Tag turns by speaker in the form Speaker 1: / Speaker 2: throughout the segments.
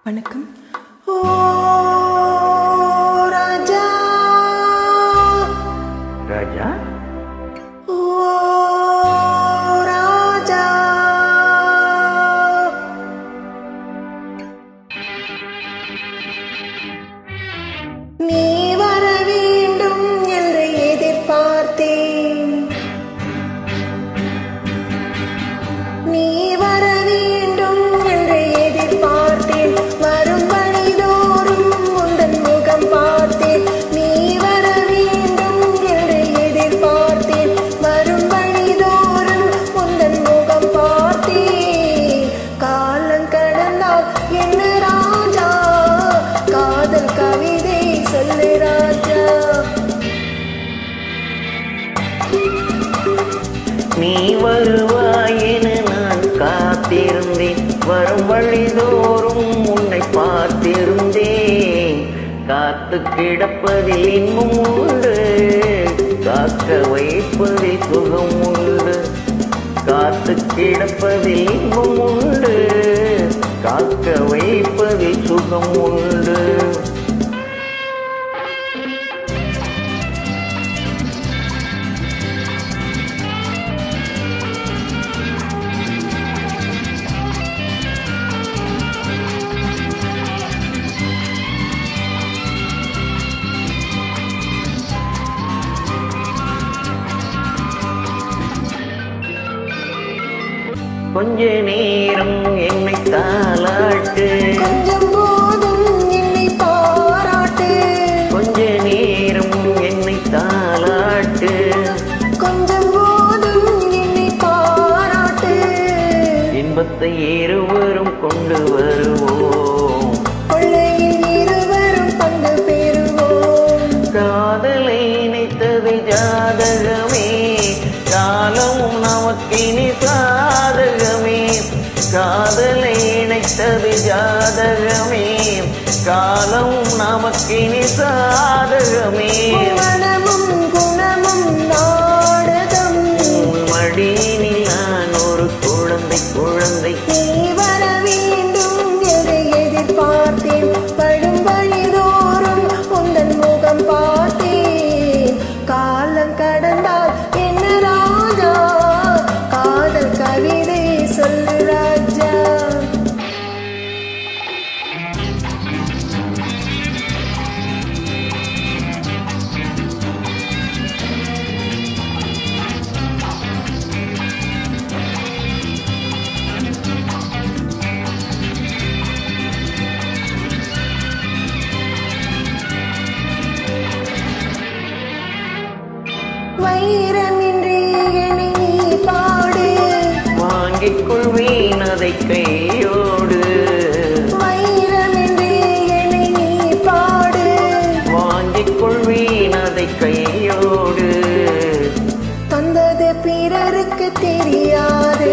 Speaker 1: வணக்கம். ஓ ராஜா
Speaker 2: ராஜா
Speaker 1: ஓ ராஜா நீ வர வேண்டும் என்று எதிர்பார்த்தேன். நீ வர வேண்டும் என்று எதிர்பார்த்தேன். வரும் வழிதோறும் உந்தன் முகம் பார்த்தேன். நீ வர வேண்டும் என்று எதிர்பார்த்தேன். வரும் வழிதோறும் உந்தன் முகம் பார்த்தேன். காலம் கடந்தால் என்ன ராஜா, காதல் கவிதை சொல்லு ராஜா.
Speaker 2: நீ வருவாய் என நான் காத்திருந்தேன். வரும் வழிதோறும் உன்னை பார்த்திருந்தேன். காத்து கிடப்பதில் இன்பம் உண்டு, காக்க வைப்பதில் சுகம் உண்டு. காத்து கிடப்பதில் இன்பம் உண்டு, காக்க வைப்பதில் சுகம் உண்டு. கொஞ்ச நேரம் என்னை தாலாட்டு,
Speaker 1: கொஞ்சம் போதும் என்னை பாராட்டு.
Speaker 2: கொஞ்ச நேரம் என்னை தாலாட்டு,
Speaker 1: கொஞ்சம் போதும் என்னை பாராட்டு.
Speaker 2: இன்பத்தை இருவரும் கொண்டு வருவோம்,
Speaker 1: கொள்ளையில் இருவரும் பங்கு பெறுவோம்.
Speaker 2: காதலை இணைத்தது ஜாதகமே, காலமும் நமக்கினி சாதகமே. காதலை இணைத்தது ஜாதகமே, காலமும் நமக்கினி சாதகமே.
Speaker 1: மனமும் குணமும் நாடகம்,
Speaker 2: உன் மடியினில் நான் ஒரு குழந்தை குழந்தை.
Speaker 1: நீ வர வேண்டும் என்று எதிர்பார்த்தேன். படும் வழிதோறும் உந்தன் முகம் பார்த்தேன். காலம் கடந்தால் என்ன ராஜா, காதல் கவிதை சொல்லு ராஜா. வைரமின்றி என்னை நீ பாடு,
Speaker 2: வாங்கிக் கொள்வேன் அதை கையோடு.
Speaker 1: வைரமின்றி என்னை நீ பாடு.
Speaker 2: வாங்கிக் கொள்வேன் அதை கையோடு.
Speaker 1: தந்தது பிறருக்கு தெரியாது,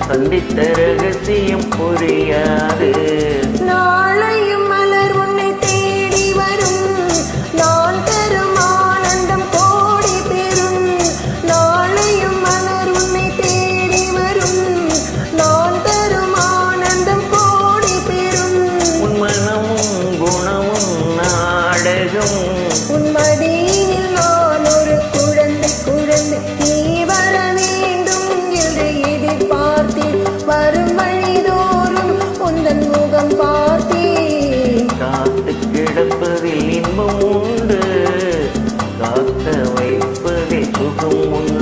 Speaker 2: சந்தித்த ரகசியம் புரியாது.
Speaker 1: நாளையும் மலர் உன்னை தேடி வரும். நான் தரும் ஆனந்தம் கோடி பெறும். நாளையும் மலர் உன்னை தேடி வரும். நான் தரும் ஆனந்தம் கோடி பெறும்.
Speaker 2: உன் மனமும் குணமும் நாடகம்,
Speaker 1: உன் மடியில் நான் ஒரு குழந்தை குழந்தை. நீ வர வேண்டும் என்று எதிர்பார்த்தேன். வரும் வழிதோறும் உந்தன் முகம் பார்த்தேன்.
Speaker 2: காத்து கிடப்பதில் இன்பம் உண்டு, காக்க வைப்பதில் சுகம் உண்டு.